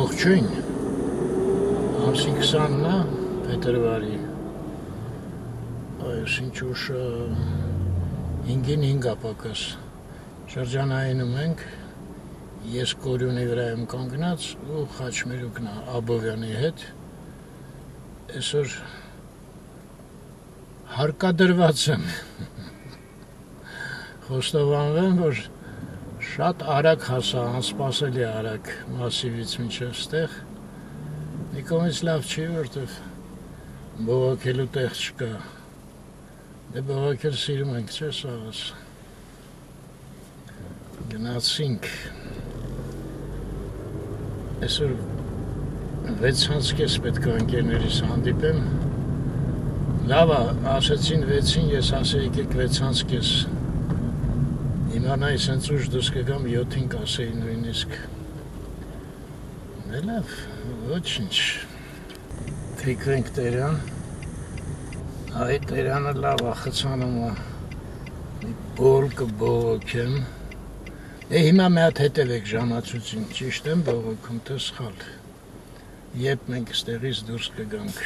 Ողջույն, ամսի 20-ն է, փետրվարի, այս ինչ-ուշ 5-ին 5 ապակաս, շրջանայինում ենք, ես կորյունի վրա եմ կանգնած ու Խաչմերուկն Աբովյանի հետ, այսօր հարկադրված եմ, խոստովանվեմ, որ շատ արագ հասա, անսպասելի արագ մասիվից մինչև ստեղ, մի կողմից լավ չի, որտև բողոքելու տեղ չկա, դե բողոքել սիրում ենք, չէ Սաղաս, գնացինք, այսօր 6:30 պետք է ընկերներիս հանդիպեմ, լավ ասեցին 6-ին, ես ասեի եկեք 6:30, իմանայի սենց ուշ դուրս կգամ 7-ին կասեի նույնիսկ, դե լավ, ոչինչ, թեքվենք Տերյան, այ Տերյանը լավ ախցանում է, մի բոլ կբողոքեմ, հիմա մի հատ հետևեք ժամացուցին, ճիշտ եմ բողոքում, թե սխալ, երբ մենք ստեղից դուրս կգանք,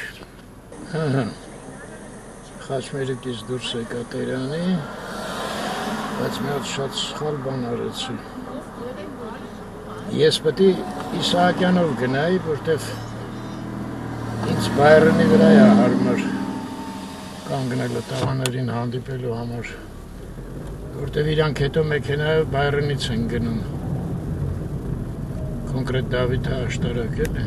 Խաչմերուկից դուրս եկա Տերյանի, բայց մի հատ շատ սխալ բան արեցի, ես պետք է Իսահակյանով գնայի, որտև ինձ Բայրոնի վրա է հարմար կանգնելը տղաներին հանդիպելու համար, որտև իրանք հետո մեքենայով Բայրոնից են գնում, կոնկրետ Դավիթ աշտարակ էլ,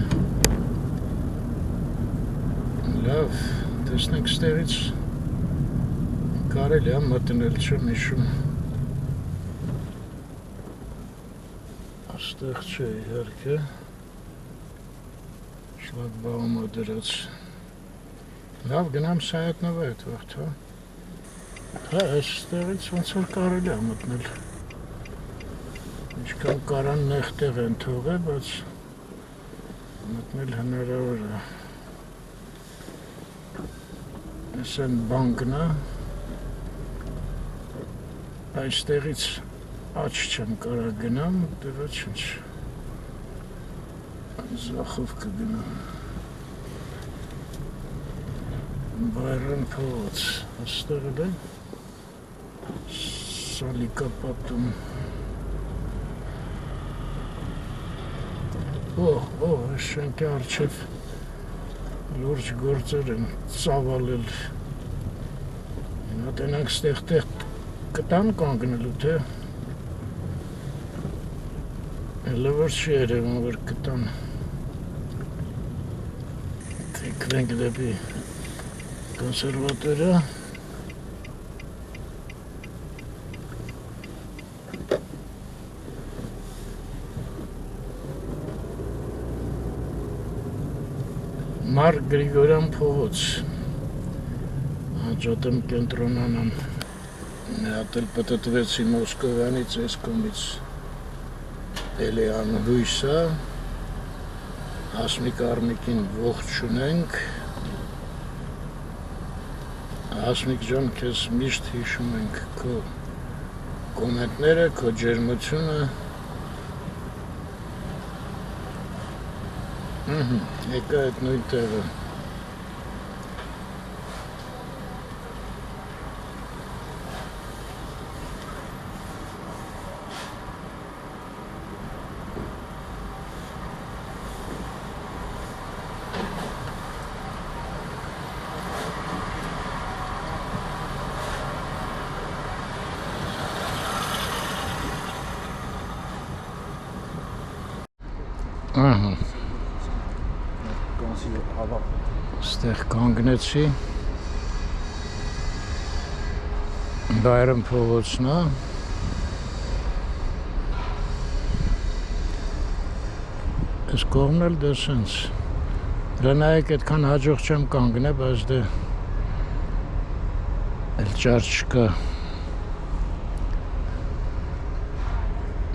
լավ, տեսնենք ստեղից կարելի է մտնել չեմ հիշում, աստեղ չէ իհարկե, շլագբաումը դրած, լավ գնամ Սայատնովա այդ վաղթ, այս ստեղից ոնց որ կարելի է մտնել, ինչքան կարան նեղ տեղ են թողել, բայց մտնել հնարավոր է, այս են բանկն է, այստեղից աչ չեմ կարա գնամ, դե ոչինչ, զախով կգնամ, Բայրոն փողոց, աստեղ էլ է, սալիկա պատում, այս շենքի առջև լուրջ գործեր են ծավալել, հիմա տենանք ստեղ կտան կանգնելու, թե Հələ որ չի երևում, որ կտան թեքվենք դեպի կոնսերվատորիա Մարկ Գրիգորյան փողոց հաջատեմ կենտրոնանամ մի հատ էլ պտտվեցի Մոսկովյանից այս կողմից Էլի անհույս է, Հասմիկ Արմիկին ողջ ունենք, Հասմիկ ջան, քեզ միշտ հիշում ենք քո կոմենտները, քո ջերմությունը, եկա այդ նույն տեղը, ստեղ կանգնեցի, Բայրոն փողոցն է, այս կողմն էլ դե սենց, դրա նայեք այդքան հաջող չեմ կանգնե, բայց դե էլ ճար չկա,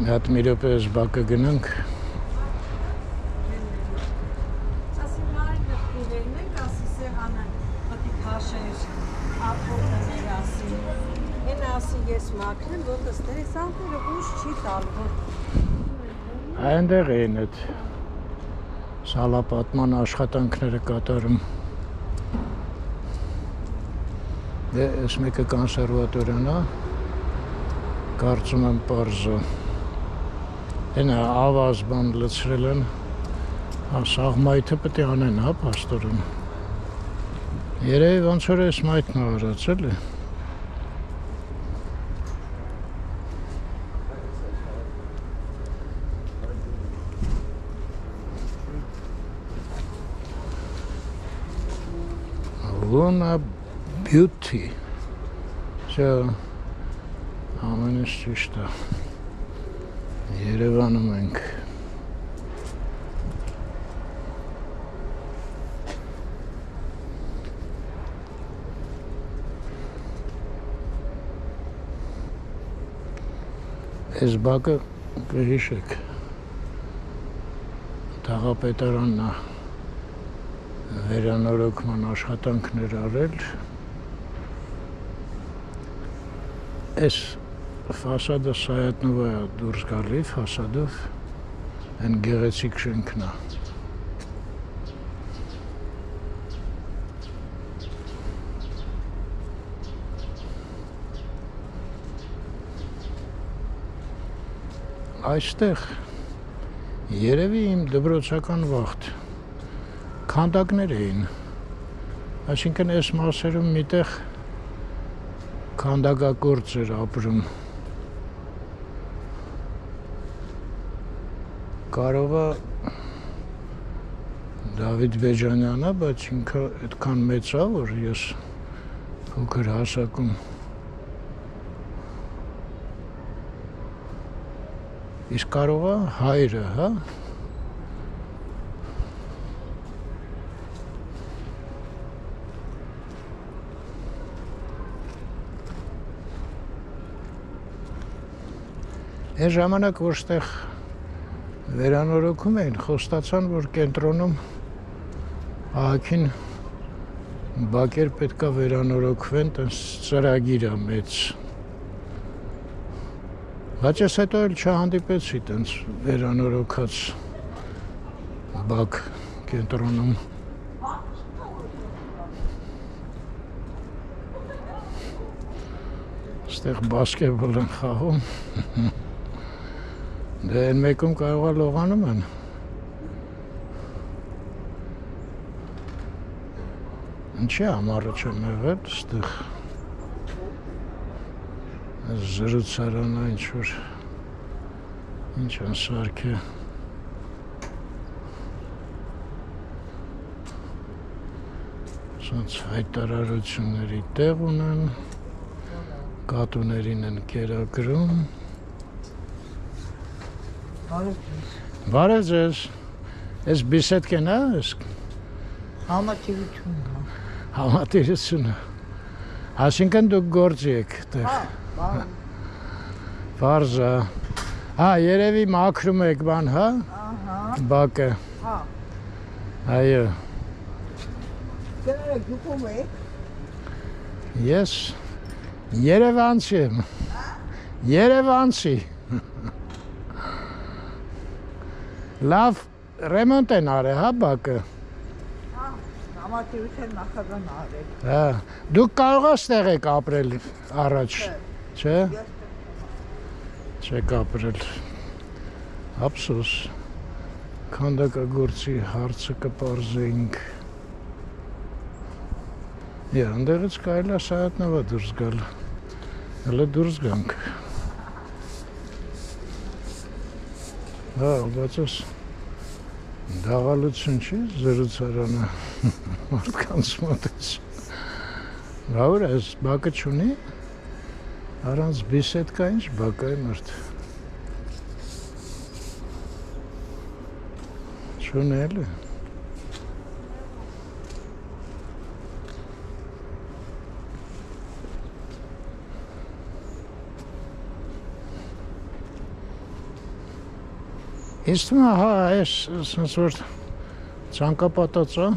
մի հատ մի րոպե այս բակը գնանք, այնտեղ են այդ Սալապատման աշխատանքները կատարում։ Դե այս մեկը կոնսերվատորիան է, կարծում եմ պարզը։ Հենա ավազ բան լցրել են, սաղ մայթը պետք է անեն, հա, պաստորեն։ Երևի ոնց որ այս մայթն է արած, էլի։ Luna Beauty. Չէ, ամենից ճիշտ է։ Երևանում ենք։ Այս բակը կհիշեք։ Թաղապետարանն է վերանորոգման աշխատանքներ արել։ Այս ֆասադը Սայատնովա է դուրս գալի ֆասադով, այն գեղեցիկ շենքն է։ Այստեղ երևի իմ դպրոցական վաղտ քանդակներ էին, այսինքն այս մասերում միտեղ քանդակագործ էր ապրում։ Կարող է Դավիթ Բեջանյանը, բայց ինքը այդքան մեծ է, որ ես փոքր հասակում իսկ կարող է հայրը, հա։ Այս ժամանակ որ ստեղ վերանորոգում էին, խոստացան, որ կենտրոնում ահագին բակեր պետք է վերանորոգվեն, տենց ծրագիր է մեծ։ Բայց ես հետո էլ չհանդիպեցի տենց վերանորոգած բակ կենտրոնում։ Ստեղ բասկետբոլ են խաղում։ Դե այն մեկում կարող է լողանում են։ Ինչի ամառը չեմ եղել ստեղ։ Զրուցարանը ինչ-որ ինչ են սարքել։ Սոնց հայտարարությունների տեղ ունեն, կատուներին են կերակրում։ Բարև ձեզ։ Այս բիսեդկեն է, այս Համատիրությունն է։ Համատիրությունը։ Այսինքն դուք գործի եք տեղ։ Պարզ է։ Հա, երևի մաքրում եք բան, հա։ Բակը։ Հա։ Այո։ Դե դուք ով եք։ Ես Երևանցի եմ։ Երևանցի։ Լավ ռեմոնտ են արել, հա, բակը։ Հա, համատիրության նախագահն արել։ Հա, դուք կարող եք ստեղ եք ապրել առաջ, չէ՞։ Չեք ապրել։ Ափսոս։ Քանդակագործի հարցը կպարզեինք։ Այնտեղից կարելի է Սայատնովա դուրս գալ։ Հələ դուրս գանք։ Հա, բայց ես դաղալություն չի զրուցարանը մարդկանց մոտից։ Բավուր ես բակը չունի, առանց բիսեդկա ինչ բակա է մարդ։ Չունի էլի։ Ինձ թվում է, հա, այս սենց որ ցանկապատած է,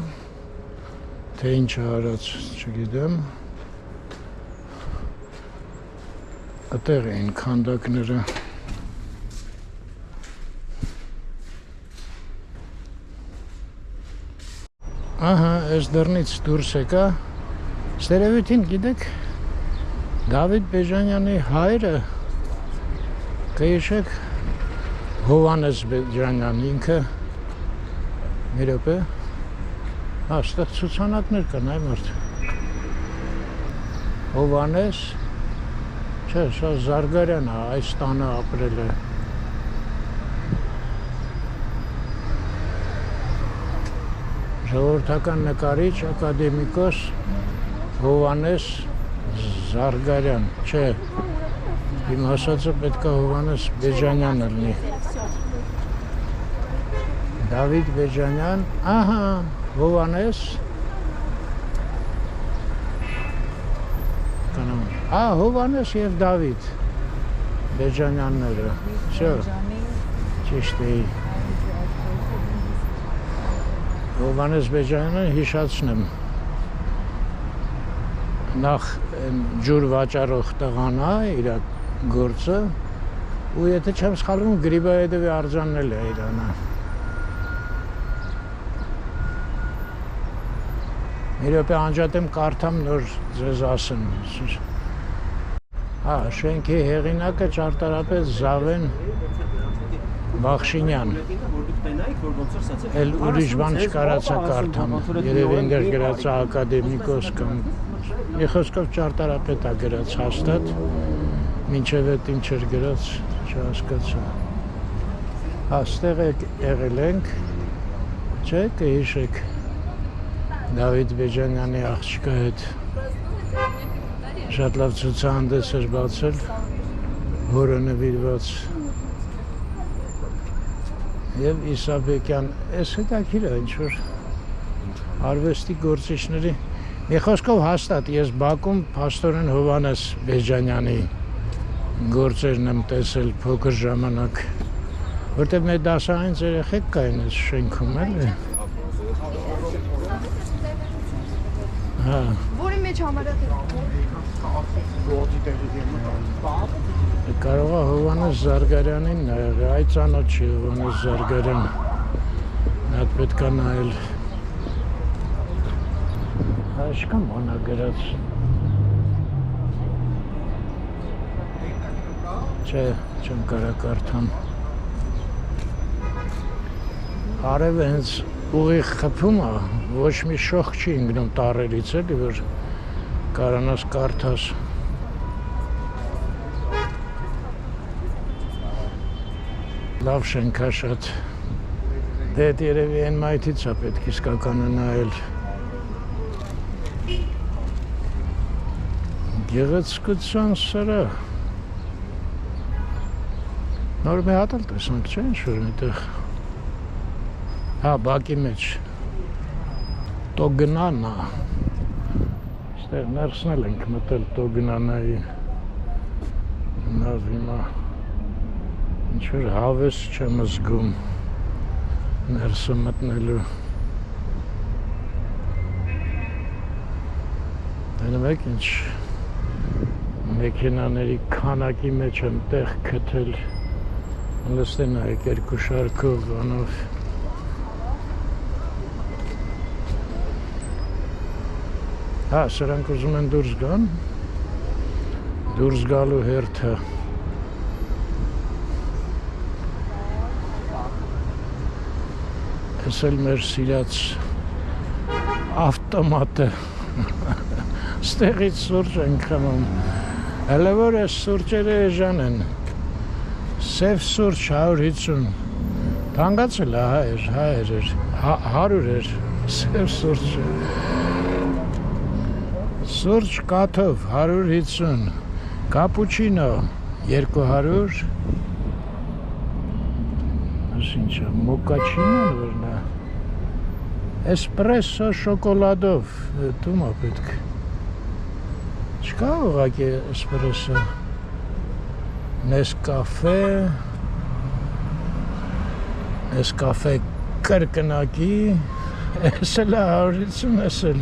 թե ինչ է արած, չգիտեմ։ Այդտեղ էին քանդակները։ Ահա, այս դռնից դուրս եկա։ Ստերևույթին գիտեք Դավիթ Բեժանյանի հայրը կհիշեք Հովհաննես Բեժանյան ինքը մի րոպե այստեղ ցուցանակներ կան այ մարդ Հովհաննես չէ սա Զարգարյանը այս տանը ապրել է ժողովրդական նկարիչ ակադեմիկոս Հովհաննես Զարգարյան չէ իմ ասածը պետք է Հովհաննես Բեժանյանը լինի Դավիթ Բեժանյան ահա Հովհաննես Հովհաննես եւ Դավիթ Բեժանյանները всё ճիշտ է Հովհաննես Բեժանյանը հիշացնեմ նախ ջուր վաճառող տղան է իր գործը ու եթե չեմ սխալվում Գրիբայեդովի արձանն է իրանը մի րոպե անջատեմ կարդամ նոր ձեզ ասեմ շենքի հեղինակը ճարտարապետ Զավեն Բախշինյան էլ ուրիշ բան չկարացա կարդամ երևի ինձ գրած ակադեմիկոս կամ մի խոսքով ճարտարապետ է գրած հաստատ մինչև այդ ինչ էր գրած չհասկացա այստեղ եղել ենք չէ կհիշեք Դավիթ Բեժանյանի աղջկա հետ շատ լավ ցուցահանդես էր բացել հորը նվիրված Եվ Իսաբեկյան, այս հետաքրքիր է ինչ-որ արվեստի գործիչների մի խոսքով հաստատ ես Բաքում փաստորեն Հովհաննես Բեժանյանի գործերն եմ տեսել փոքր ժամանակ որտեղ մեր դասարան երեխեք կային այս շենքում էլի Որի մեջ համարյա Կարող է Հովհաննես Զարգարյանին նայել, այ ծանոթ չի Հովհաննես Զարգարյան նա պետք է նայել Աշկան բան է գրած Չէ, չեմ կարա կարդամ Արևը հենց ուղիղ խփում է, ոչ մի շող չի ընկնում տառերից էլի, որ կարանաս կարդաս Լավ շենքա շատ դե երևի այն մայթից է պետք իսկականը նայել Գեղեցկության սրահ Նոր մի հատ էլ տեսանք չէ ինչ-որ միտեղ Բակի մեջ Տոգնանա Ստեղ ներսնել ենք մտել Տոգնանայի նավ հիմա Ինչ-որ հավես չեմ զգում ներսը մտնելու Դնում եք ինչ մեքենաների քանակի մեջ եմ տեղ քթել լստեն այք երկու շարքով անով սրանք ուզում են դուրս գան դուրս գալու հերթը Ես էլ մեր սիրած ավտոմատը ստեղից սուրճ ենք խմում հələ որ ես սուրճերը էժան են սև սուրճ 150 թանկացել հայեր էր 100 էր սև սուրճը սուրճ կաթով 150 կապուչինո 200 Ինչա, մոկաչինան որնա Էսպրեսո շոկոլադով Դումա պետք Չկա ուղղակի էսպրեսո Նեսկաֆե կրկնակի Ես էլ 150 ես էլ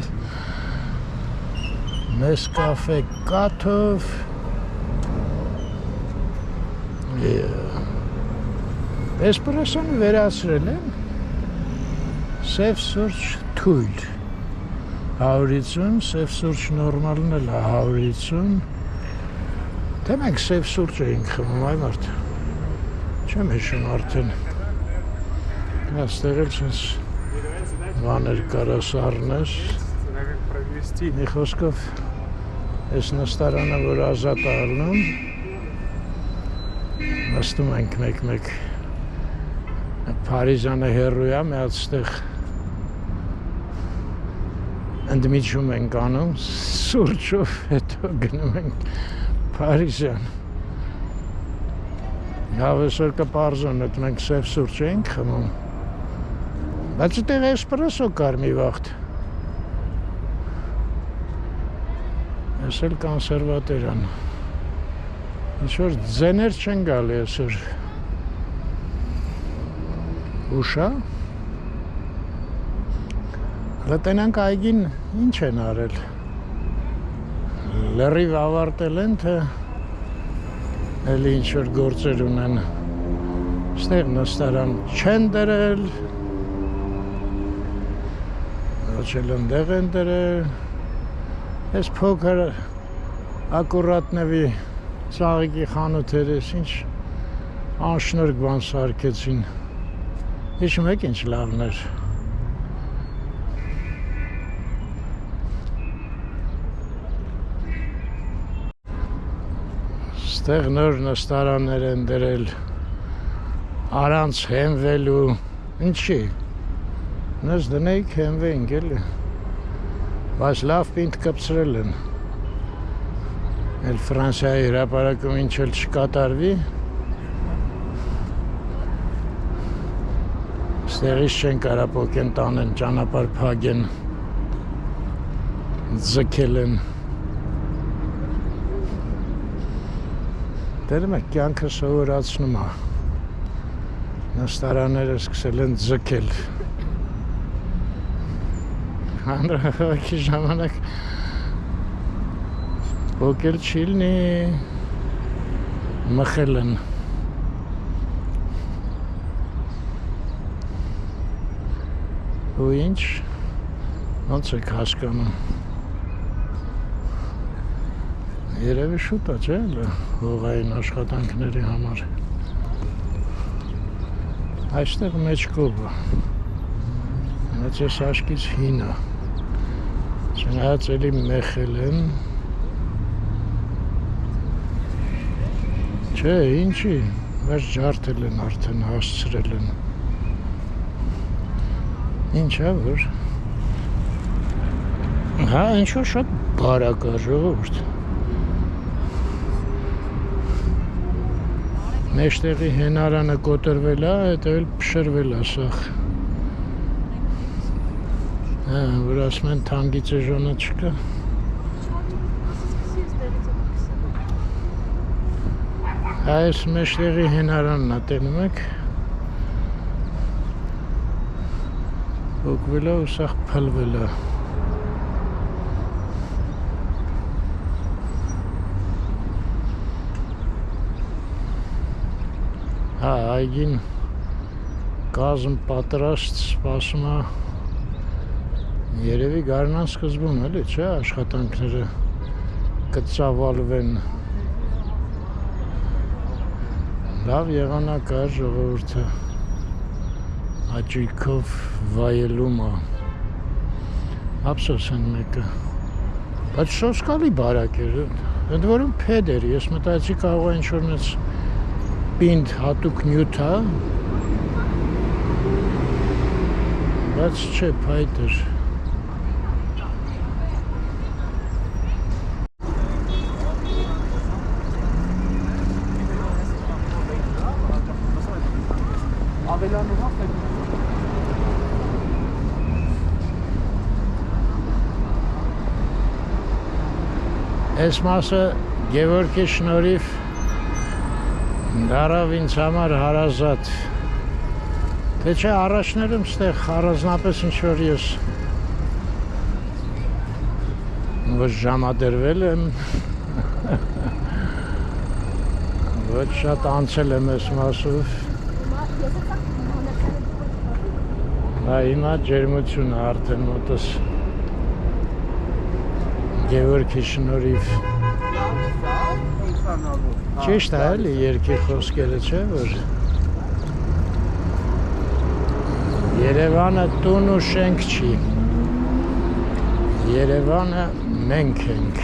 Նեսկաֆե կաթով Էսպրեսոն վերացրել են Սև սուրճ թույլ 150, սև սուրճ նորմալն էլ 150 Թե մենք սև սուրճ էինք խմում այ մարդ Չեմ հիշում արդեն Աստեղ էլ չնս Վաներ կարաս առնես Մի խոսքով Ես նստարանը որ ազատ ալնում Նստում ենք մեկ Փարիզանը հեռու է մի հատ ստեղ Ընդմիջում ենք անում Սուրճով հետո գնում ենք Փարիզյան Լավ այսօր կպարզան էդ մենք սև սուրճ էինք խմում Բայց այդտեղ էսպրեսո կար մի վաղտ Ես էլ կոնսերվատորան Ինչ-որ ձեներ չեն գալի այսօր Ուշա Լտենանք այգին ինչ են արել Լրիվ ավարտել են թե Էլի ինչ-որ գործեր ունեն Ստեղ նստարան չեն դրել Ոչ էլ ընդեղ են դրել Ես փոքր ակուրատնևի ծաղիկի խանութեր ես ինչ անշնորհք բան սարքեցին Հիշում եք ինչ լավն էր Ստեղ նոր նստարաններ են դրել Առանց հենվելու Ինչի Նես դնեիք հենվեինք էլի Բայց լավ պինդ կպցրել են Էլ Ֆրանսիայի հրապարակում ինչ էլ չկատարվի Ստեղից չեն կարա պոկեն տանեն ճանապարհ փագեն Ձգել են Դերում եք կյանքը սովորացնում է Նստարանները սկսել են ձգել Հանրահավաքի ժամանակ Պոկել չի լինի Մխել են Ու ինչ Ոնց եք հասկանում Երևի շուտ է չէ հողային աշխատանքների համար Այստեղ մեջ կողը Մեծ ես աշկից հին է Չնայած էլի մեխել են Չէ, ինչի Բայց ջարդել են արդեն հասցրել են Ինչ է որ Հա, ինչ-որ շատ բարակ է ժողովուրդ Մեջտեղի հենարանը կոտրվել է, հետո էլ փշրվել է սախ Հա, որ ասում են թանգի ծեժոնը չկա Այս մեջտեղի հենարանն է, տենում եք Հոգվել է ու սախ փլվել է Հա, այգին կազմ պատրաստ սպասում է Երևի գարնան սկզբում էլի, չէ, աշխատանքները կծավալվեն Լավ եղանակ է ժողովուրդը Աճույքով վայելում է Ափսոս են մեկը Բայց սոսկալի բարակ էր Ընդ որում փեդ էր, ես մտածի կարող է ինչ-որ մեծ Պինդ հատուկ նյութ է Բայց չէ, փայտ էր Այս մասը Գևորգի շնորհիվ դարավ ինձ համար հարազատ Թե չէ առաջներում ստեղ առանձնապես ինչ-որ ես ոչ ժամադրվել եմ ոչ շատ անցել եմ այս մասով Հիմա ջերմությունը արդեն մոտս Գևորգի շնորհիվ ճիշտ է էլի երկի խոսքերը չէ որ Երևանը տուն ու շենք չի Երևանը մենք ենք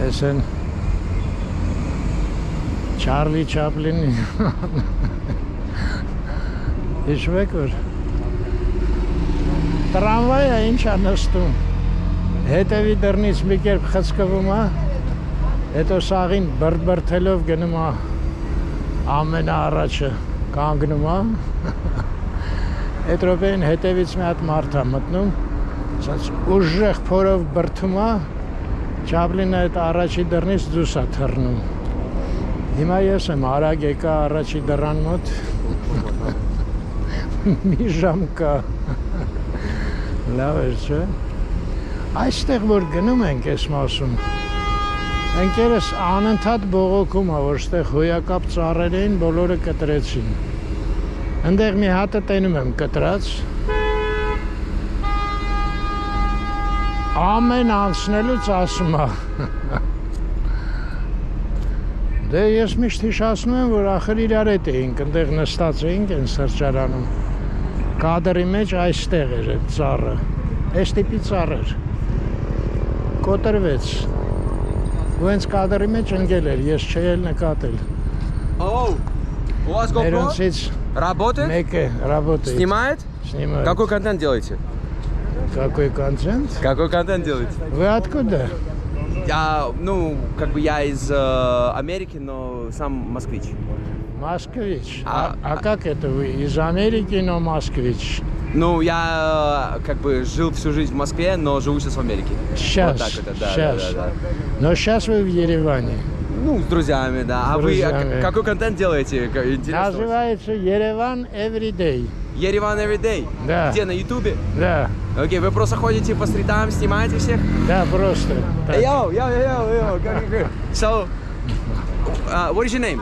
Էսեն Չարլի Չապլինի հիշում եք որ տրամվայը ինչ է նստում հետևի դռնից մի կերպ խցկվում է հետո սաղին բրդբրդելով գնում է ամենաառաջը կանգնում է այդ րոպեին հետևից մի հատ մարդ է մտնում ասած ուժեղ փորով բրդում է Չապլինը այդ առաջի դռնից դուրս է թռնում Հիմա ես եմ արագ եկա առաջի դռան մոտ մի ժամ կա լավ էր չէ այստեղ որ գնում ենք այս մասում ընկերս անընդհատ բողոքում է որ ստեղ հոյակապ ծառեր էին բոլորը կտրեցին ընդեղ մի հատը տենում եմ կտրած ամեն անցնելուց ասում է դե ես միշտ հիշացնում եմ որ ախր իրար հետ էինք ընդեղ նստած էինք այն սրճարանում կադրի մեջ այստեղ էր այդ ծառը այս տիպի ծառ էր կոտրվեց ու հենց կադրի մեջ ընկել էր ես չէի էլ նկատել у вас GoPro? Ներոնցից Работает? մեկը работает Снимает? Снимает. Какой контент делаете? Какой контент? Какой контент делаете? Вы откуда? Ну, как бы я из Америки, но сам москвич. Москвич. А как это вы? Из Америки, но москвич? Ну, я как бы жил всю жизнь в Москве, но живу сейчас в Америке. Сейчас, Вот так это, да, сейчас. да. Но сейчас вы в Ереване. Ну, с друзьями, да. А Друзьями. вы какой контент делаете? Интересно. Называется Ереван Everyday. Ереван Everyday? Да. Где, на Ютубе? Да, Окей, вы просто ходите по стритам, снимаете всех? да, просто. так. Yo. So, what is your name?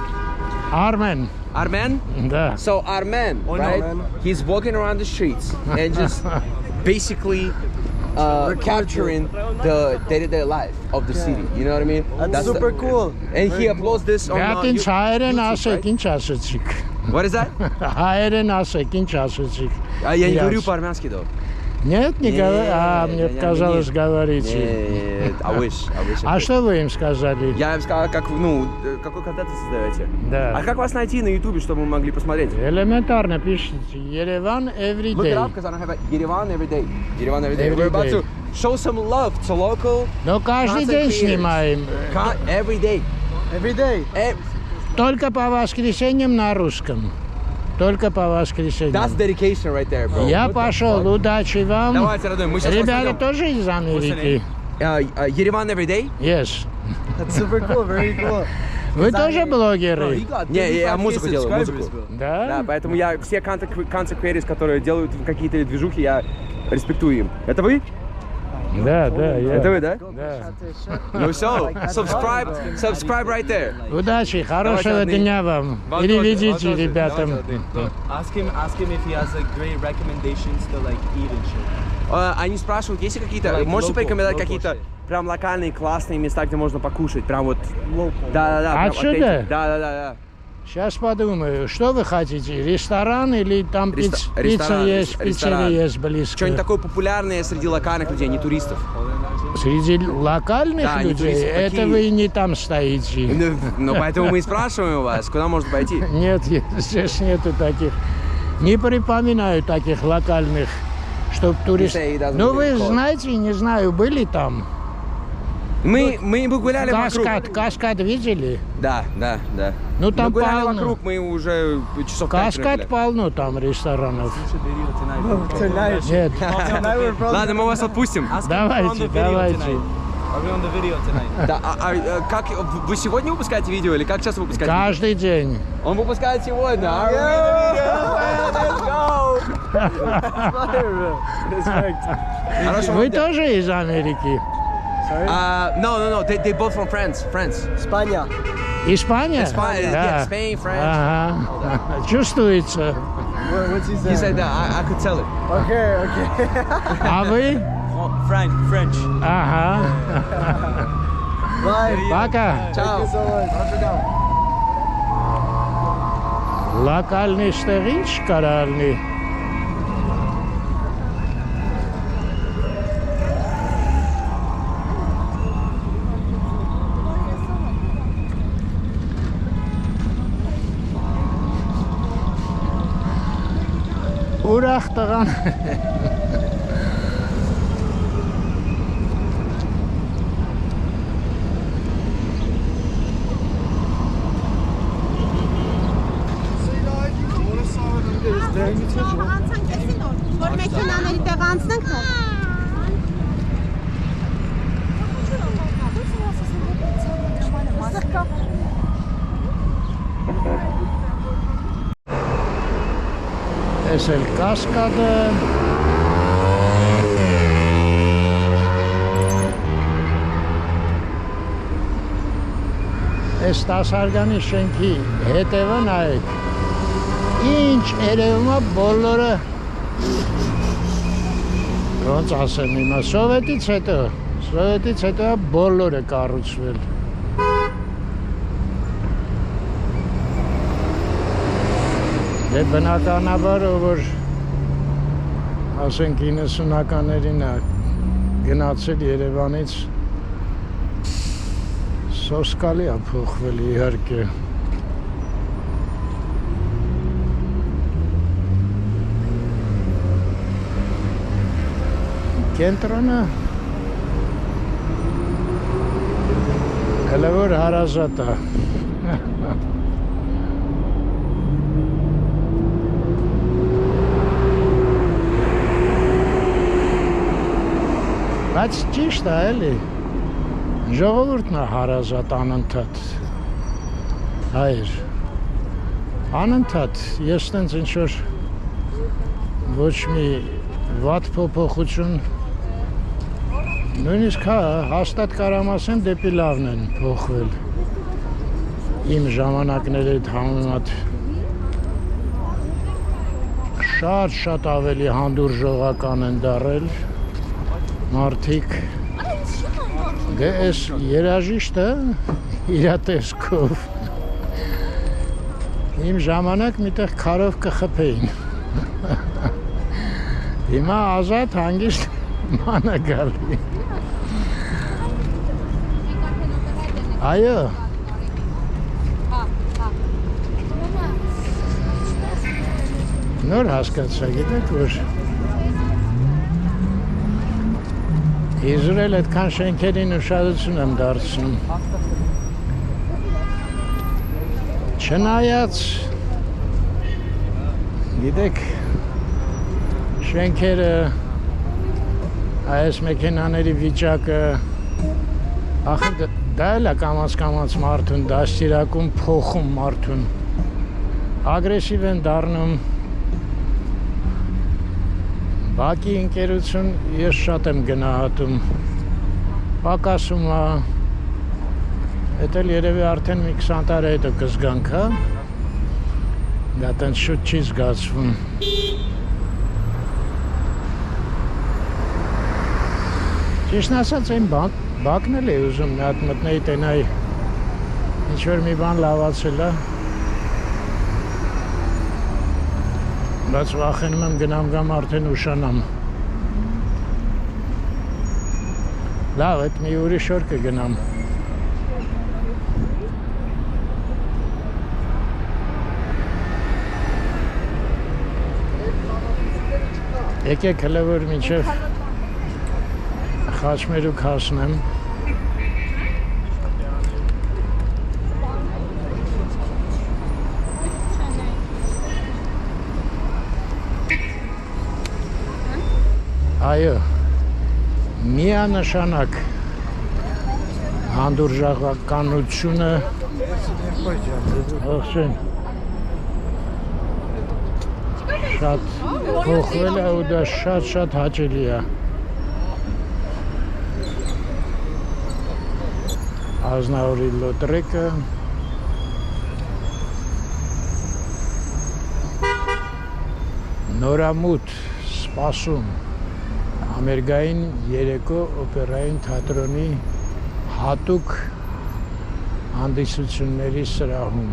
Armen. Armen? Да. So Armen, right? He's walking around the streets and just basically capturing the day-to-day life of the city. You know what I mean? That's super cool. And he uploads this on Գատ ինձ հայերեն YouTube, ասեք, right? ինչ ասեցիք։ What is that? Հայերեն ասեք, ինչ ասեցիք։ Я не Իրաց. говорю по-армянски, though. Нет, не говори. А, мне не, казалось, не. говорите. Нет, I wish. А что вы им сказали? Я им сказал, как, ну, какой контент вы создаете. Да. А как вас найти на Ютубе, чтобы мы могли посмотреть? Элементарно пишите. Ереван Look it Everyday. up, because I don't have a Yerevan every day. Yerevan every day. Every We're about day. to show some love to local Но каждый content день creators. снимаем. Every day. Every day. Только по воскресеньям на русском. Только по воскресеньям. That's dedication right there, bro. Я пошел. Удачи вам. Давайте, родной, мы сейчас Ребята тоже из Америки? Yerevan every day? Yes. That's super cool. Very cool. Вы тоже блогеры? Не, я музыку делаю, музыку. Да? Да, поэтому я все content creators, которые делают какие-то движухи, я респектую им. Это вы? Да, да. Это вы, да? Да. Ну все, subscribe right there. Удачи, хорошего Давайте, дня вам. Вам Или тоже, видите вам тоже. ребятам. Ask him if he has like great recommendations to like eat and shit. Они спрашивают, есть ли какие-то, Like можете local- порекомендовать local какие-то shit. прям локальные классные места, где можно покушать, прям вот. Local. Да. прям Отсюда? authentic. Да. Сейчас подумаю, что вы хотите? Ресторан или там пицца Ресторан, есть, ресторан. пиццерия есть близко? Что-нибудь такое популярное среди локальных людей, не туристов. Среди локальных Да, не людей? туристов, Это такие. вы не там стоите. Ну, поэтому мы и спрашиваем у вас, куда можно пойти. Нет, здесь нету таких. Не припоминаю таких локальных, чтоб туристы. say it doesn't Ну really вы call. знаете, не знаю, были там? Мы гуляли вокруг. Каскад видели? Да. Ну там Мы гуляли полно. вокруг, мы уже часов 5 Каскад полно там ресторанов. Tonight. Нет. Tonight we're probably. Ладно, мы вас отпустим. Давайте. Are we on the video tonight? Да, как вы сегодня выпускаете видео или как часто выпускаете? Каждый день. Он выпускает сегодня. Let's go. Хорошо. Вы тоже из Америки? No. They both from France. España. Испания? Yeah, Spain, France. Ага. Чувствуется. What's he He saying? said that I could tell it. Okay. А вы? French. Ага. Bye. Пока. Thank you so much. Լակալնի ստեղ ինչ կարալնի։ Ուրախ տղան։ Անցանք էսին որ մեքենաների տեղ անցնենք նոր։ Էս էլ կասկադը։ Էս տասարգանի շենքի հետևը նայեք։ Ինչ երևում է բոլորը ոնց ասեմ հիմա սովետից հետո բոլորը կառուցվել դե բնականաբար որ ասենք 90-ականներին է գնացել Երևանից սոսկալի է փոխվել իհարկե Կենտրոնը հələ որ հարազատ է բայց ճիշտ է էլի ժողովուրդն է հարազատ անընդհատ հայր անընդհատ ես տենց ինչ-որ ոչ մի վատ փոփոխություն նույնիսկ հաստատ կարամ ասեմ դեպի լավն են փոխվել իմ ժամանակների հետ համեմատ շատ ավելի հանդուրժողական են դարել մարդիկ դե էս երաժիշտը իրա տեսքով իմ ժամանակ միտեղ քարով կխփեին հիմա ազատ հանգիստ մանա գալի այո նոր հասկացա գիտեք որ Իզրել այդքան շենքերին ուշադրություն եմ դարձնում չնայած գիտեք շենքերը այս մեքենաների վիճակը ախր դա էլ է կամաց մարդուն դաստիարակում փոխում մարդուն ագրեսիվ են դառնում բակի ընկերություն ես շատ եմ գնահատում պակասում է Էդ էլ երևի արդեն մի 20 տարի հետո կզգանք, հա? Դա տենց շուտ չի զգացվում Ճիշտն ասած այն բակն էլ է ուզում մի հատ մտնեի տենայի ինչ-որ մի բան լավացել է բայց վախենում եմ գնամ գամ արդեն ուշանամ լավ, այդ մի ուրիշ օր կգնամ եկեք հələ որ մինչև Խաչմերուկ հասնեմ Այո, միանշանակ հանդուրժողականությունը ողջույն շատ փոխվել է ու դա շատ հաճելի է Ազնավուրի լոտրեկը նորամուտ սպասում Ամերիկային երեկո օպերային թատրոնի հատուկ հանդիսությունների սրահում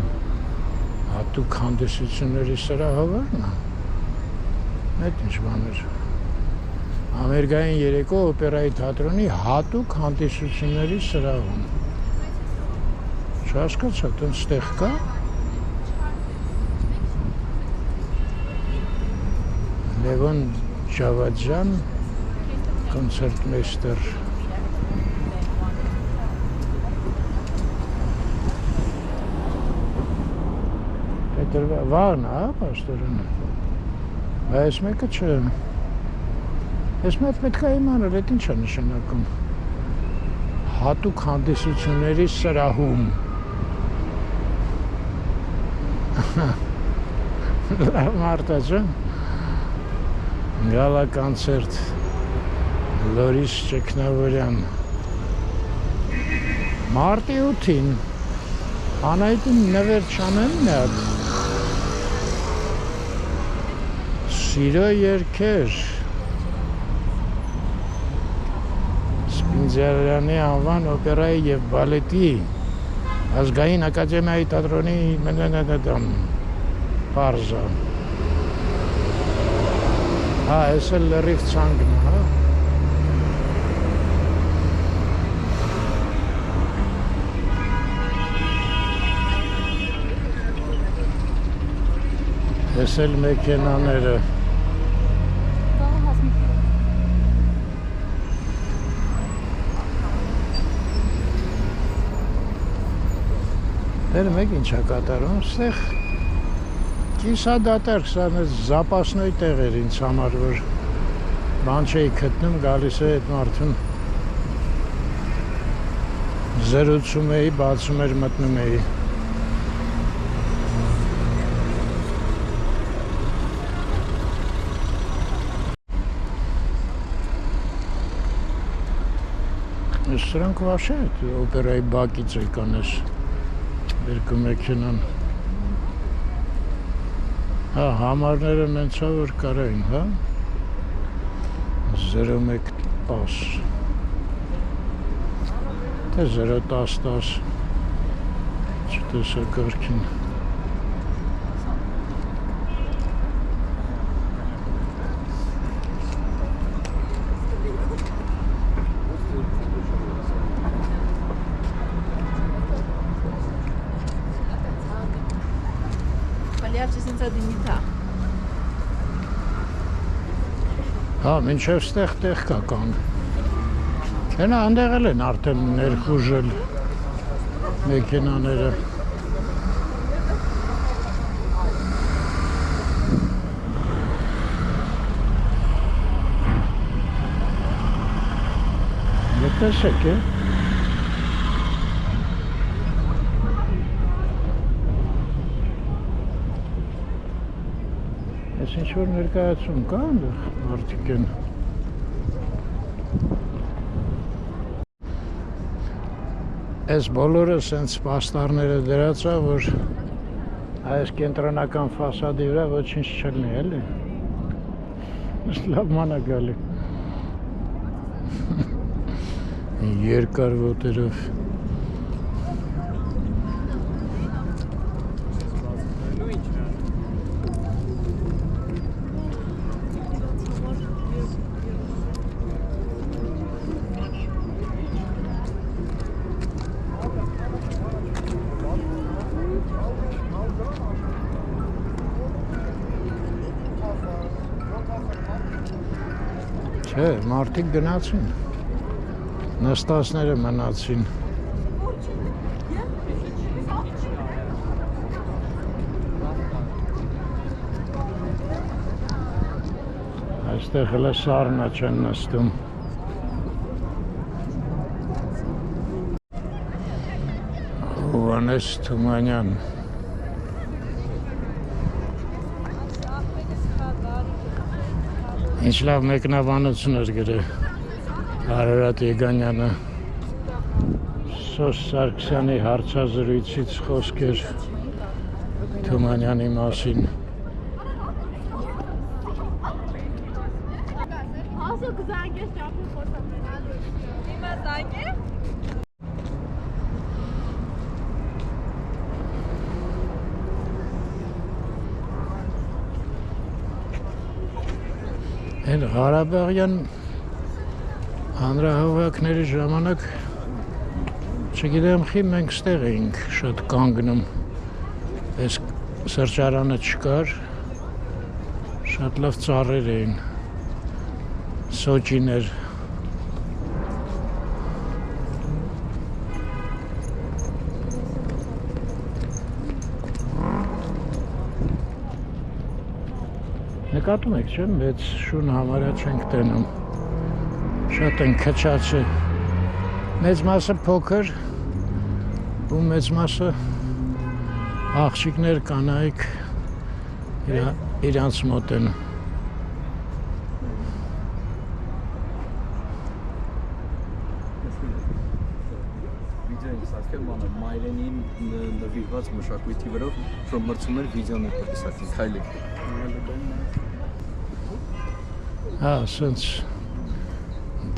հատուկ հանդիսությունների սրահովն է այդ ինչ բաներ Ամերիկային երեկո օպերայի թատրոնի հատուկ հանդիսությունների սրահում չհասկացա տենց տեղ կա Լևոն Ջավադյան Կոնցերտմեյստեր Պետր Վաղն է, պաստորեն Այս մեկը չէ Այս մեկ պետք է իմանալ, այդ ինչ է նշանակում Հատուկ հանդիսությունների սրահում Լավ մարդա ջան Գալա կոնցերտ Լորիս Ճեկնավորյան Մարտի 8-ին Անայտին նվեր չանեն նյակ Սիրո երգեր Սպինձերյանի անվան օպերայի և բալետի Ազգային ակադեմիայի թատրոնի մենենադադամ Պարզա Հա, ես էլ լրիվ ծանգն հա Ես էլ մեքենաները Դեր մեկ ինչ է կատարում, ստեղ կիսադատար կսանեց զապասնոյ տեղ էր ինձ համար, որ բան չէի գտնում, գալիս է այդ մարդուն զրուցում էի, բացում էր, մտնում էի Սրանք վաշե այդ օպերայի բակից եկան ես երկու մեքենան Հա, համարները նենց է, որ կարային, հա 0110 Թե 01010 Չտեսա կարգին Հա, մինչև ստեղ տեղ կա կանք Հենա անդեղել են արդեն ներխուժել մեքենաները Տեսեք է Ես ինչ-որ ներկայացում կա այնտեղ մարդիկ են Այս բոլորը սենց պաստառները դրած է, որ այս կենտրոնական ֆասադի վրա ոչինչ չլինի, էլի Լավ ման է գալի Երկար ոտերով Չէ, մարդիկ գնացին, նստածները մնացին Այստեղ հələ սառնա չեն նստում։ Հովհաննես Թումանյան։ Ինչ լավ մեկնաբանություն էր գրել Արարատ Եգանյանը։ Սոս Սարգսյանի հարցազրույցից խոսք էր Թումանյանի մասին։ Այդ Ղարաբաղյան հանրահավաքների ժամանակ չգիտեմ խի մենք ստեղ էինք շատ կանգնում, այս սրճարանը չկար, շատ լավ ծառեր էին, սոճիներ։ Նկատում եք չէ՞, մեծ շուն համարյա չենք տենում, շատ են քչացել, մեծ մասը փոքր ու մեծ մասը աղջիկներ կանայք իրանց մոտ են։ Մայրենին նվիրված մշակույթի վրով մրցում էր վիդեոներ պատիսակին, քայլեք։ Հա, սենց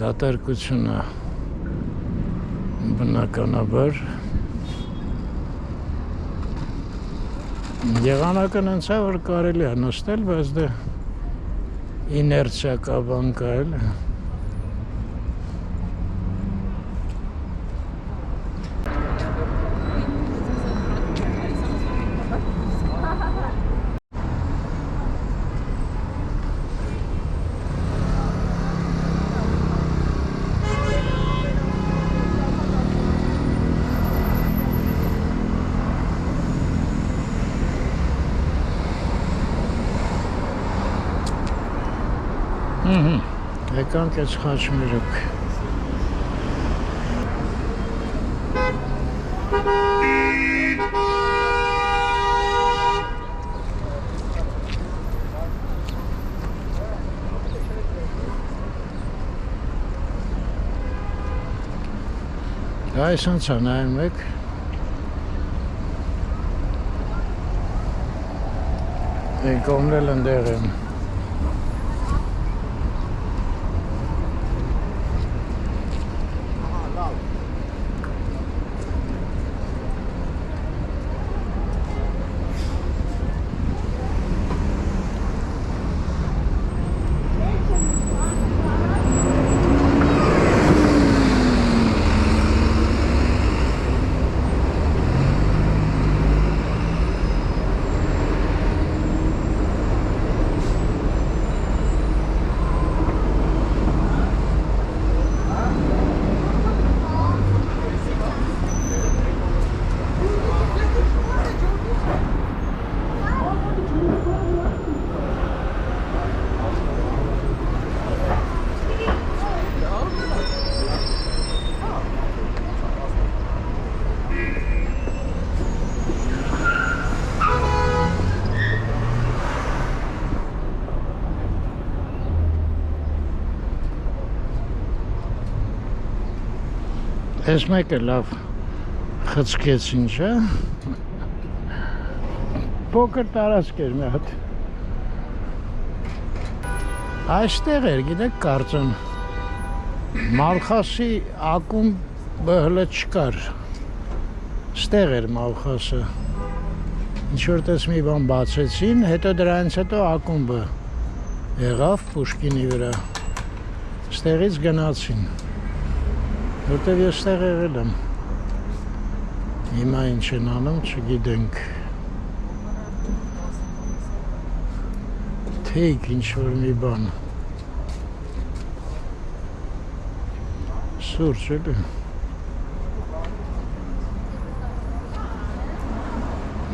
դատարկություն է բնականաբար։ Եղանակն հենց է, որ կարելի է նստել, բայց դե իներցիա կա բան կա էլ։ Եկանք այս խաչմերուկ։ Այս ոնց է նայում եք։ Այն կողմն էլ ընդեղ եմ։ Այս մեկը լավ խցկեցին, չէ՞։ Փոքր տարածք էր մի հատ։ Այստեղ էր, գիտեք, կարծեմ Մալխասի ակումբը հələ չկար։ Ստեղ էր Մալխասը։ Ինչ որ տես մի բան բացեցին, հետո դրանից հետո ակումբը եղավ Պուշկինի վրա։ Ստեղից գնացին։ Որտև ես ստեղ եղել եմ։ Հիմա ինչ են անում, չգիտենք։ Թեյք ինչ-որ մի բան։ Սուրճ էլի։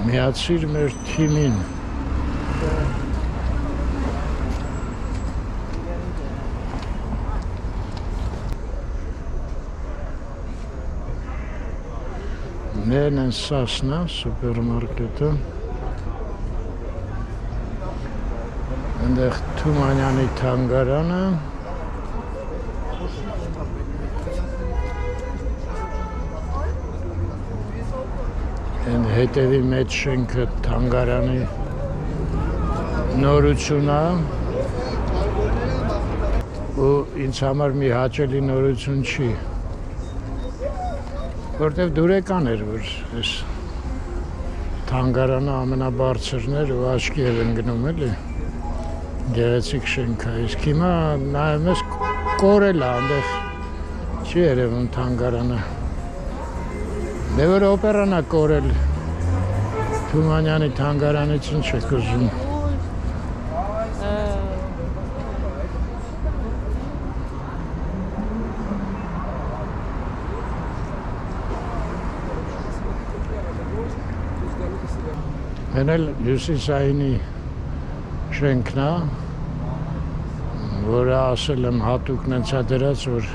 Միացիր մեր թիմին։ Ներն են Սասնա, սուպերմարկետը։ Այնտեղ Թումանյանի թանգարանը։ Այն հետևի մեջ շենքը թանգարանի նորությունն է։ Ու ինձ համար մի հաճելի նորություն չի, որտեվ դուրեկան էր, որ այս թանգարանը ամենաբարձրն էր ու աչքի էր ընկնում, էլի, գեղեցիկ շենք է, իսկ հիմա նայում ես կորել է, այնտեղ չի երևում թանգարանը, դե որ օպերան է կորել, Թումանյանի թանգարանից ինչ եք ուզում։ Այն էլ հյուսիսայինի շենքն է, որը ասել եմ հատուկ նենցա դրած, որ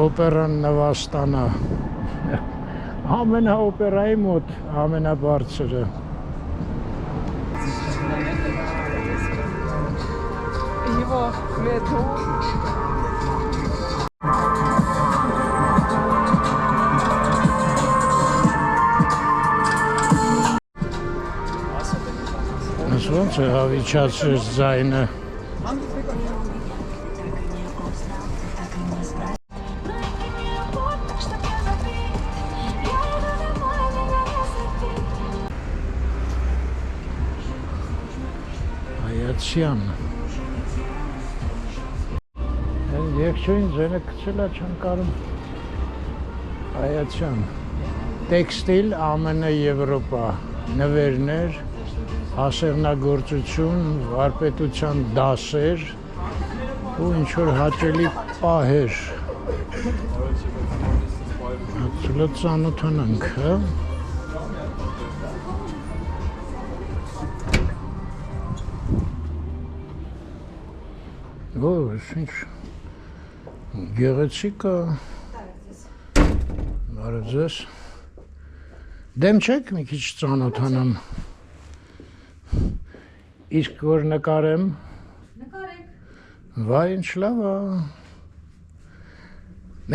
օպերան նվաստանա, ամենաօպերայի մոտ ամենաբարձրը։ Ոնց է հավիչացրեց ձայնը։ Հայացյան։ Երկչոյին ձենը կցել է չեմ կարում։ Հայացյան։ Տեքստիլ ԱՄՆ Եվրոպա, նվերներ, հասեղնագործություն, վարպետության դասեր ու ինչ-որ հաճելի պահեր։ Հացլը ծանոթանանք, հա։ Ո՞վ, ինչ գեղեցիկ է։ Բարև ձեզ։ Դեմ չեք մի քիչ ծանոթանամ։ Իսկ որ նկարեմ։ Նկարեք։ Վայ, ինչ լավ է։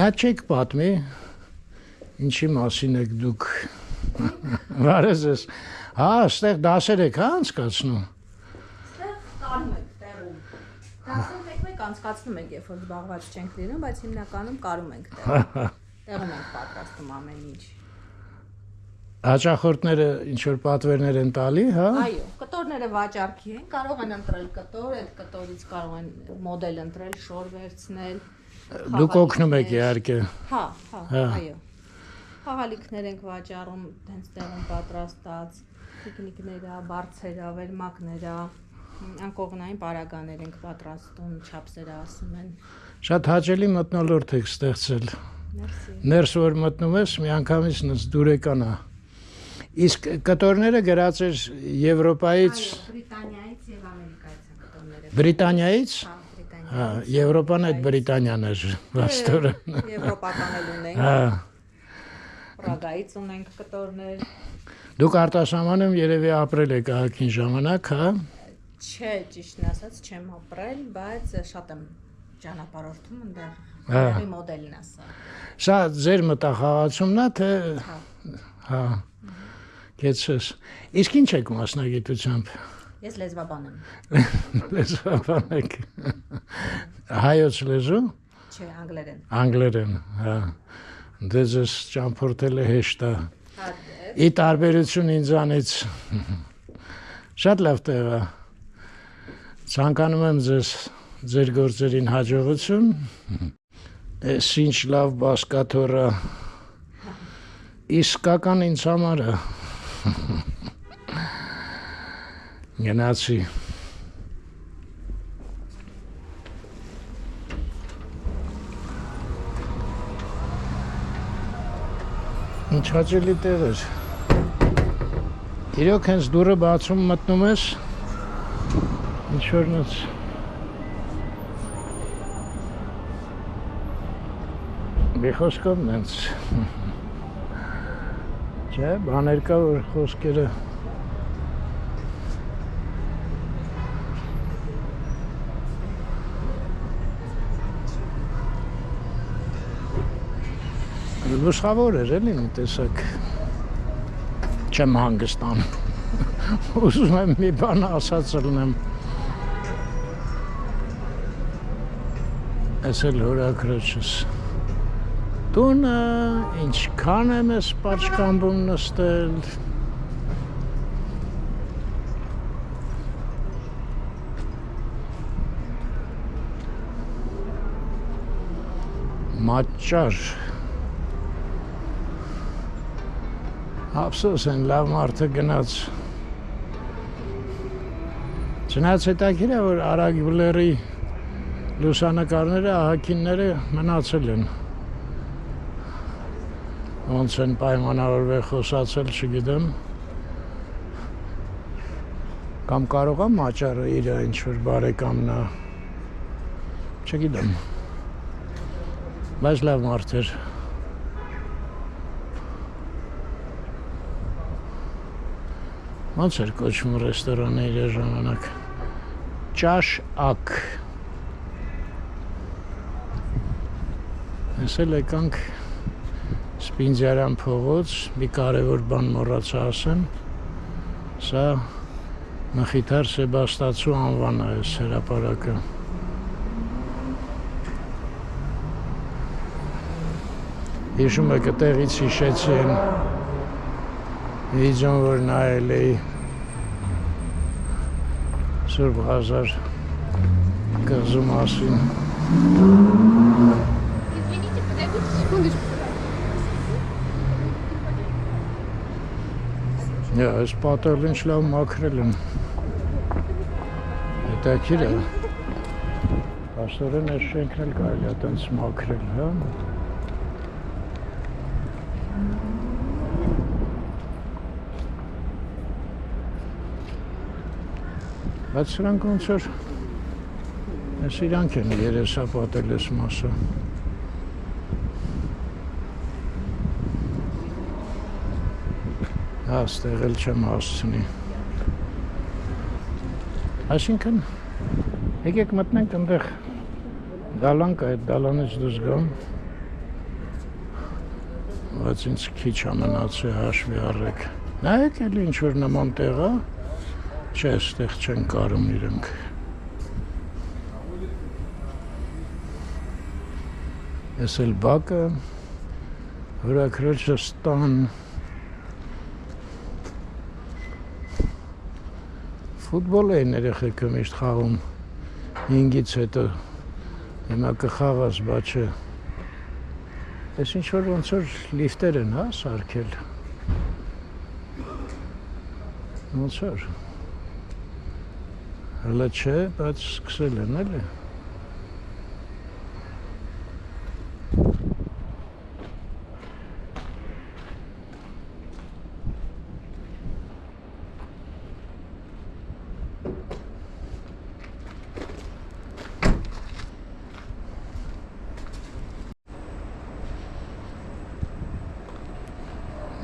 Նա չեք պատմի, ինչի մասին եք դուք։ Բարև ձեզ։ Հա, ստեղ դասեր եք, հա, անցկացնում։ Ստեղ կարում եք տեղում։ Դասեր մեկ-մեկ անցկացնում ենք, երբ որ զբաղված չենք լինում, բայց հիմնականում կարում ենք տեղում։ Տեղում ենք պատրաստում ամեն ինչ։ Հաճախորդները ինչ-որ պատվերներ են տալի, հա։ Այո, կտորները վաճառքի են, կարող են ընտրել կտոր, այդ կտորից կարող են մոդել ընտրել, շոր վերցնել։ Դուք օգնում եք իհարկե։ Հա, այո։ Խաղալիքներ ենք վաճառում, հենց տեղում պատրաստած, տիկնիկներ, բարձեր, վերմակներ, անկողնային պարագաներ ենք պատրաստում, չափսերը ասում են։ Շատ հաճելի մթնոլորտ եք ստեղծել։ Մերսի։ Ներս որ մտնում ես, միանգամից նց դուրեկան է։ Իսկ կտորները գրած էր Եվրոպայից, Բրիտանիայից եւ Ամերիկայից են կտորները։ Բրիտանիայից։ Հա, Բրիտանիայից։ Հա, Եվրոպան այդ Բրիտանիան էր, վաստորը։ Եվրոպական էլ ունենք։ Հա։ Պրագայից ունենք կտորներ։ Դուք արտասահմանում երևի ապրել եք ահագին ժամանակ, հա։ Չէ, ճիշտն ասած չեմ ապրել, բայց շատ եմ ճանապարհորդում այնտեղ։ Հա։ Մի մոդելն է սա։ Սա ձեր մտախաղացումն է, թե հա։ Կեցես։ Իսկ ինչ եք մասնագիտությամբ։ Ես լեզվաբան եմ։ Լեզվաբան եք։ Հայոց լեզու։ Չէ, անգլերեն։ Անգլերեն, հա։ Դե ձեզ ճամփորդելը հեշտ է։ Հա, Ի տարբերություն ինձանից։ Շատ լավ տեղ է։ Ցանկանում եմ ձեզ ձեր գործերին հաջողություն։ Էս ինչ լավ բասկաթորա։ Իսկական ինձ համար է։ Գնացի։ Ինչ հաճելի տեղ էր։ Իրոք հենց դուրը բացում մտնում ես, ինչ-որ նց մի խոսքով նենց Չէ, բաներ կա, որ խոսքերը լուսավոր էր էլի մի տեսակ չեմ հանգստանում ուզում եմ մի բան ասած լնեմ ես էլ հորաքրոջս տունը ինչքան եմ ես պաչկամբում նստել մաճար Ափսոս են լավ մարդը գնաց Չնայած հետաքրքիր է որ Արագ Բլերի լուսանկարները ահագինները մնացել են ոնց են պայմանավորվել խոսացել չգիտեմ կամ կարող է մաճարը իր ինչ-որ բարեկամն է չգիտեմ բայց լավ մարդ էր Ոնց էր կոչվում ռեստորանը իր ժամանակ Ճաշ ակ Ես էլ եկանք Սպինձյարյան փողոց մի կարևոր բան մոռացա ասեմ Սա Մխիթար Սեբաստացու անվանը է հրապարակը Հիշում եք այդտեղից հիշեցի են Վիդեոն որ նայել էի Սուրբ Ղազար կղզու մասին Այս պատերն ինչ լավ մաքրել են հետաքրքիր է Աստորեն այս շենքն էլ կարելի է տենց մաքրել, հա Բայց սրանք ոնց որ ես իրանք են երեսապատել ես մասը Հա, ստեղ էլ չեմ հասցնի Այսինքն եկեք մտնենք ընդեղ դալան կա, այդ դալանից դուրս գամ բայց ինձ քիչ ամենացի հաշվի առեք նայեք էլ ինչ-որ նման տեղ է Չէ, ստեղ չեն կարում իրենք Ես էլ բակը հորաքրոջս տան Ֆուտբոլ էին երեխեքը միշտ խաղում 5-ից հետո Հիմա կխաղաս, բա չէ Ես ինչ-որ ոնց որ լիֆտեր են, հա, սարքել Ոնց որ Հələ չէ, բայց սկսել են, էլի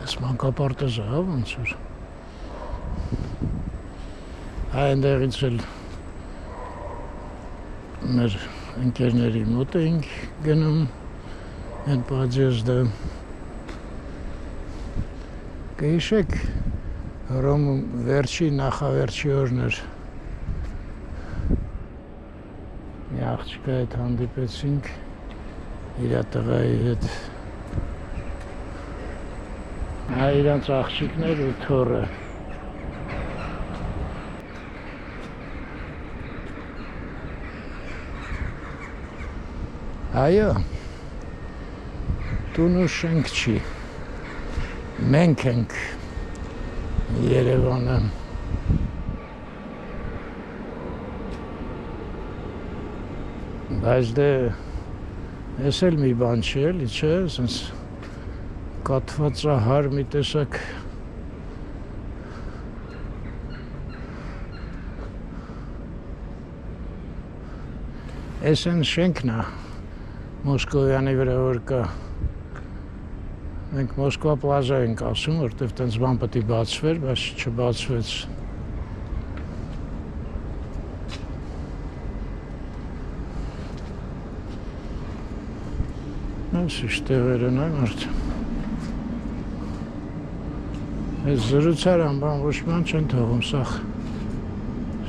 Ես մանկապարտեզ է, հա, ոնց որ Այնտեղից էլ մեր ընկերների մոտ էինք գնում այն պատժեզդը կհիշեք Հռոմում վերջի նախավերջի օրն էր մի աղջկա հետ հանդիպեցինք իր տղայի հետ Նա իրանց աղջիկներ ու թոռը Այո, տուն ու շենք չի, մենք ենք Երևանը Բայց դե, ես էլ մի բան չի էլի, չէ, սենց կատվածահար մի տեսակ Ես են շենքն է Մոսկովյանի վրա որ կա Մենք Մոսկվա պլազա ենք ասում, որտեվ տենց բան պետք է բացվեր, բայց չբացվեց։ Այս տեղերն այն արդ։ Այս զրուցարան բան ոչ ման չեն թողում, սաղ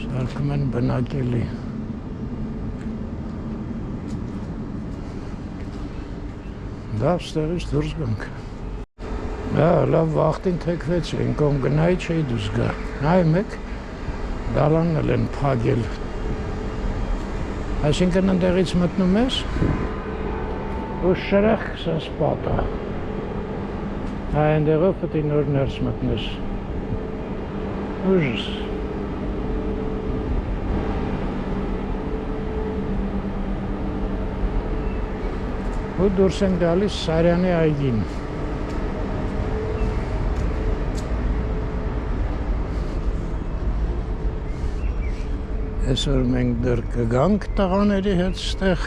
սարկում են բնակելի։ Լավ, ստեղից դուրս գանք։ Լավ վախտին թեքվեց, են կողմ գնայի չէի դուս գա։ Նայում եք, դալանն էլ են փագել։ Այսինքն ընդեղից մտնում ես, ու շրախ կսաս պատա։ Այնտեղով պետք է նոր ներս մտնես։ Ուժս։ Ու դուրս ենք գալիս Սարյանի այգին։ Այսօր մենք դեռ կգանք տղաների հետ ստեղ։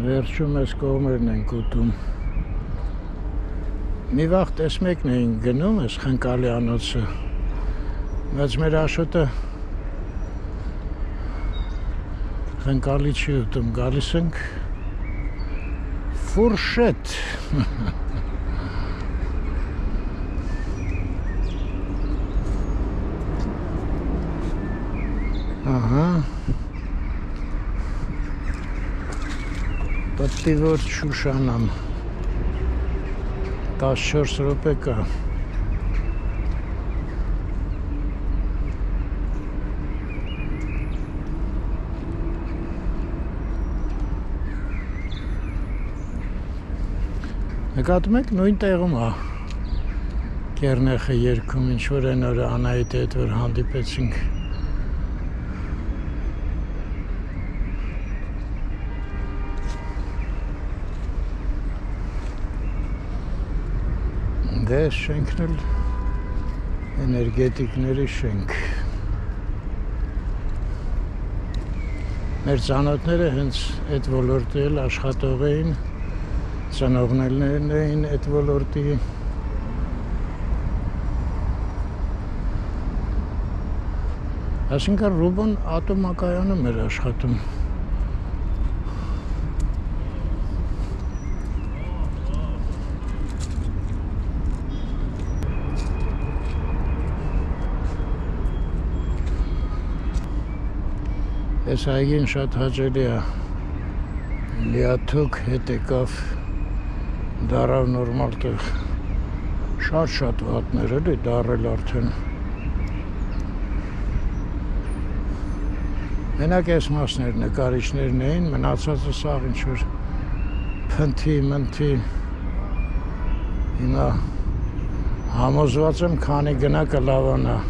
Վերջում այս կողմերն ենք ուտում։ Մի վաղ տեսմեկն էինք գնում, այս խնկալի անոցը, բայց մեր Աշոտը խնկալի չի ուտում, գալիս ենք ֆուրշետ։ Ահա Պետք է որ չուշանամ 14 րոպե կա Նկատում եք նույն տեղում է Կերնեխը երգում ինչ որ այն օրը Անահիտի հետ որ հանդիպեցինք Դե շենքն էլ էներգետիկների շենք Մեր ծանոթները հենց այդ ոլորտի էլ աշխատող էին ծնողներն էին այդ ոլորտի Այսինքն Ռուբոն ատոմակայանում էր աշխատում Այս այգին շատ հաճելի է, լիաթոք հետ եկավ, դարավ նորմալ տեղ, շատ վատներ էլի դարել արդեն Մենակ այս մասներ նկարիչներն էին, մնացածը սաղ ինչ-որ փնթի, մնթի Հիմա համոզված եմ, քանի գնա կլավանա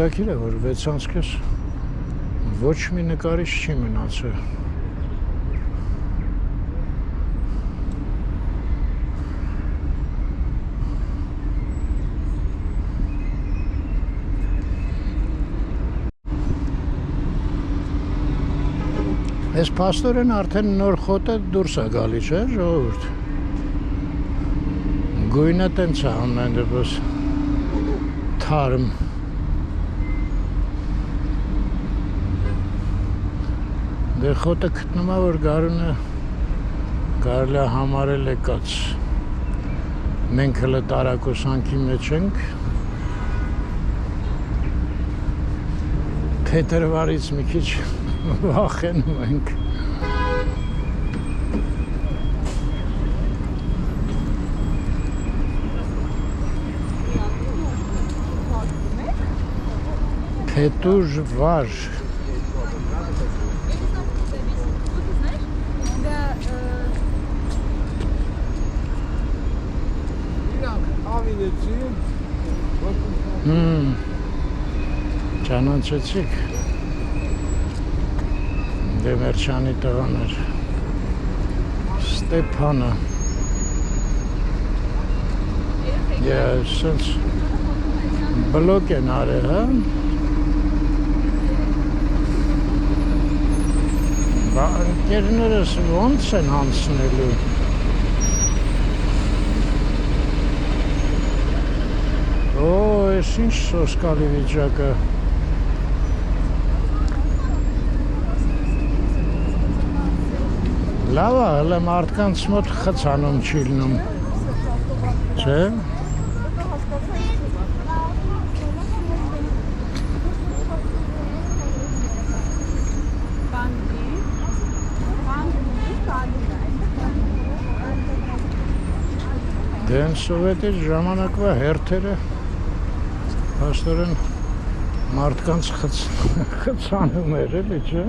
Տակիր է, որ վեցանցքես ոչ մի նկարիչ չի մնացել Այս պաստորեն արդեն նոր խոտը դուրս է գալի, չէ, ժողովուրդ Գույնը տենց է ամեն դեպս թարմ Դե խոտը գտնում է, որ գարունը կարելի է համարել եկած Մենք հլը տարակոսանքի մեջ ենք Փետրվարից մի քիչ վախենում ենք Փետուր վար Ճանաչեցիք Դե Վերչյանի տղան էր Ստեփանը Ես սենց բլոկ են արել, հա։ Բա ընկերներս ոնց են անցնելու։ Օ, ես ինչ սոսկալի վիճակը։ Լավ է, հələ մարդկանց մոտ խցանում չի լինում, չէ՞։ Դեն սովետի ժամանակվա հերթերը հաստորեն մարդկանց խցանում էր, էլի, չէ՞։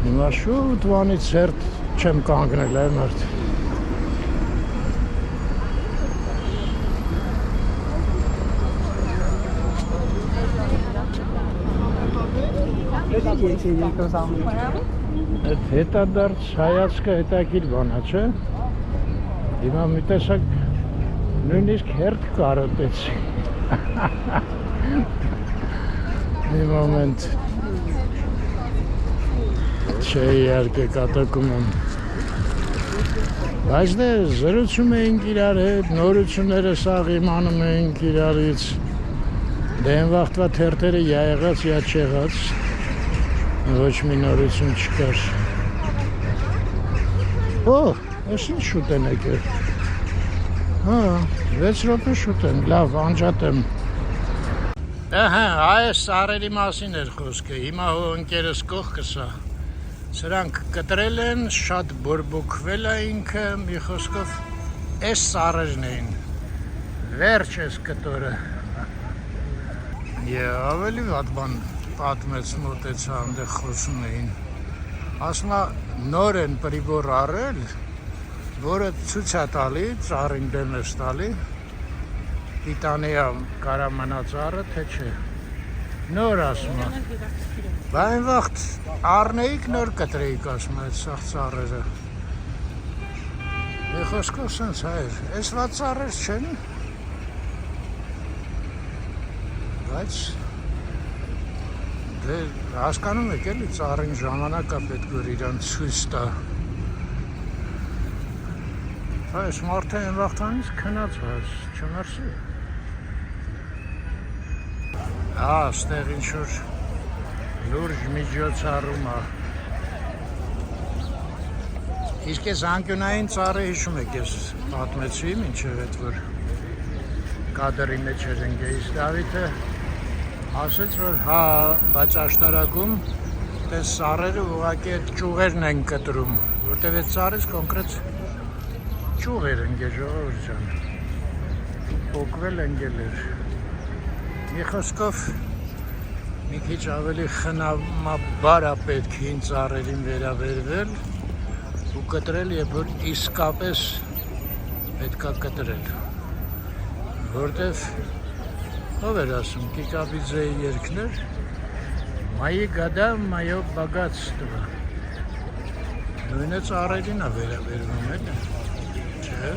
Հիմա շուտ վանից հերթ չեմ կանգնել, մարդ։ Այդ հետադարձ հայացքը հետաքրքիր բան է, չէ՞։ Հիմա մի տեսակ նույնիսկ հերթ կարոտեցի։ Մի մոմենտ։ Չէ, իհարկե կատակում եմ։ Բայց դե զրուցում էինք իրար հետ, նորությունները սաղ իմանում էինք իրարից։ Դե են վաղտվա թերթերը յա եղած, յա չեղած, ոչ մի նորություն չկար։ Օ, ես ինչ շուտ են եկել։ Հա, 6 րոպե շուտ են, լավ, անջատ եմ։ Ահա, այս սարերի մասին էր խոսքը, հիմա հո ընկերս կողքս է։ Սրանք կտրել են, շատ բորբոքվել է ինքը, մի խոսքով այս սարերն էին, վերջ ես կտորը։ Ավելի վատ բան պատմեց մոտեցա, այնտեղ խոսում էին։ Ասում է նոր են պրիբոր առել, որը ցույց է տալի, ծառին դեմ է տալի, պիտանի է կարա մնա ծառը, թե չէ։ Նոր ասում է։ Բա այն վաղտ առնեիք նոր կտրեիք ասում այդ սաղ ծառերը։ Մի խոսքով սենց հայր, այս վատ ծառեր չեն։ Բայց դե հասկանում եք էլի ծառին ժամանակա պետք որ իրան ցույց տա։ Այս մարդը այն վաղտանից քնած վազ, չմերսի։ Ստեղ ինչ-որ լուրջ միջոցառում է։ Իսկ ես անկյունային ծառը հիշում եք, ես պատմեցի մինչև այդ, որ կադրի մեջ էր ընկեիս Դավիթը, ասեց, որ հա, բայց աշտարակում տես ծառերը ուղղակի այդ ճյուղերն են կտրում, որտև այդ ծառից կոնկրետ ճյուղ էր ընկել, ժողովուրդ ջան, պոկվել ընկել էր։ Մի խոսքով մի քիչ ավելի խնամաբար է պետք հին ծառերին վերաբերվել ու կտրել, երբ որ իսկապես պետք է կտրել, որտև ով էր ասում Կիկաբիձեի երգներ, մայի գադա, մայո բագաց տվա, նույնը ծառերին է վերաբերվում, էլի, չէ՞։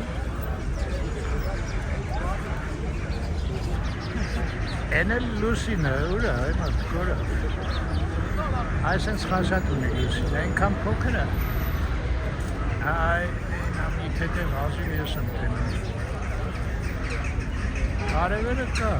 Են էլ լուսինը, ուր է, այն այդ կորը։ Այս են սխաշատ ունի լուսինը, այնքան փոքր է։ Այ, նամի թետև հազիվ ես եմ տենում։ Կարևերը կա։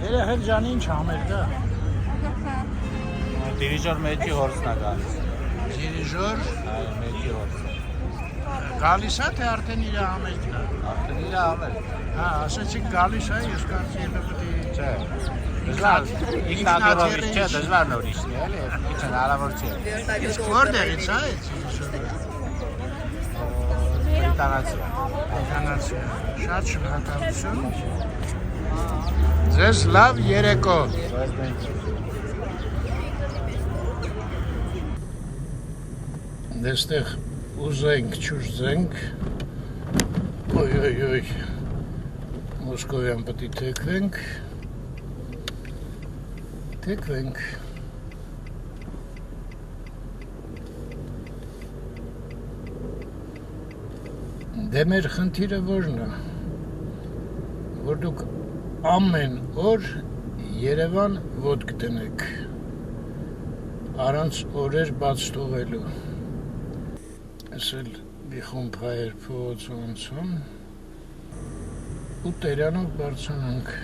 Երեխել ջանի ինչ համեր կա։ Դիրիժոր մեջի հորսն է գալիս։ Դիրիժոր։ Այո, մեջի հորսը։ Գալիս է, թե արդեն իր համերքն է։ Արդեն իր համերք։ Հա, ասեցիք գալիս է, ես կարծի ելը պտի։ Չէ։ Դժվար, ինքնատիրովից չէ, դժվար նորիշն է, էլի, ինչ հնարավոր չէ։ Իսկ որտեղից է այդ Դիրիժորը։ Բրիտանացի։ Բրիտանացի է։ Շատ շնորհակալություն։ Ձեզ լավ երեկո։ Դեստեղ ուզենք, չուզենք, ոյ, Մոսկովյան պտի թեքվենք, Թեքվենք։ Դե մեր խնդիրը որն է, որ դուք ամեն օր Երևան ոդկ տնեք, առանց օրեր բաց թողելու։ Ասել մի խումբ հայեր փողոցը անցան ու Տերյանով բարձրանանք։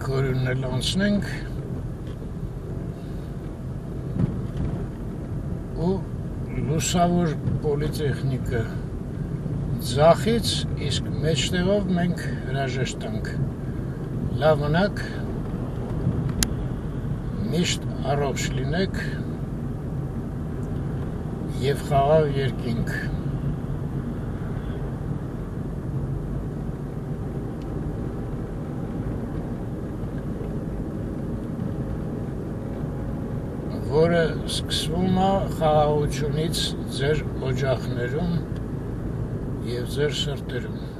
Քորունն էլ անցնենք ու լուսավոր պոլիտեխնիկը ձախից, իսկ մեջտեղով մենք հրաժեշտ տանք։ Լավ մնաք, միշտ առողջ լինեք և խաղաղ երկինք։ Որը սկսվում է խաղաղությունից ձեր օջախներում և ձեր սրտերում։